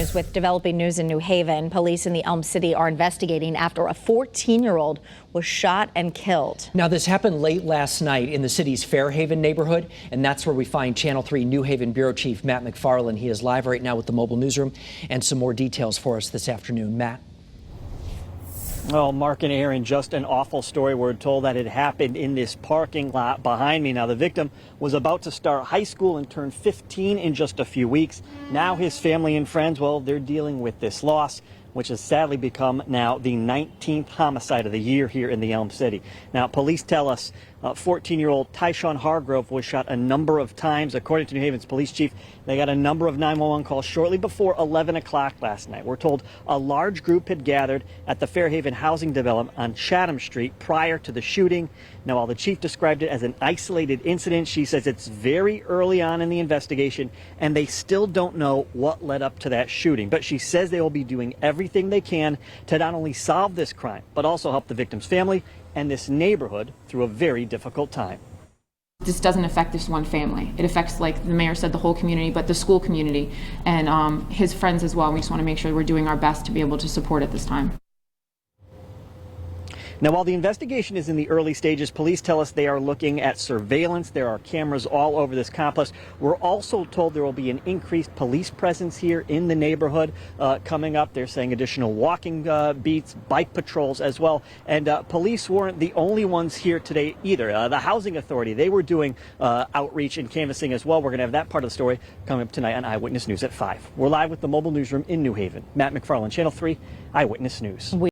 With developing news in New Haven, police in the Elm City are investigating after a 14-year-old was shot and killed. Now, this happened late last night in the city's Fairhaven neighborhood, and that's where we find Channel 3 New Haven Bureau Chief Matt McFarland. He is live right now with the mobile newsroom and some more details for us this afternoon. Matt. Well, Mark and Aaron, just an awful story. We're told that it happened in this parking lot behind me. Now, the victim was about to start high school and turn 15 in just a few weeks. Now his family and friends, well, they're dealing with this loss, which has sadly become now the 19th homicide of the year here in the Elm City. Now, police tell us 14-year-old Tyshawn Hargrove was shot a number of times. According to New Haven's police chief, they got a number of 911 calls shortly before 11 o'clock last night. We're told a large group had gathered at the Fairhaven housing development on Chatham Street prior to the shooting. Now, while the chief described it as an isolated incident, she says it's very early on in the investigation and they still don't know what led up to that shooting. But she says they will be doing everything they can to not only solve this crime, but also help the victim's family and this neighborhood through a very difficult time. This doesn't affect this one family. It affects, like the mayor said, the whole community, but the school community and his friends as well. We just want to make sure we're doing our best to be able to support at this time. Now, while the investigation is in the early stages, police tell us they are looking at surveillance. There are cameras all over this complex. We're also told there will be an increased police presence here in the neighborhood coming up. They're saying additional walking beats, bike patrols as well. And police weren't the only ones here today either. The Housing Authority, they were doing outreach and canvassing as well. We're going to have that part of the story coming up tonight on Eyewitness News at 5. We're live with the mobile newsroom in New Haven. Matt McFarland, Channel 3 Eyewitness News.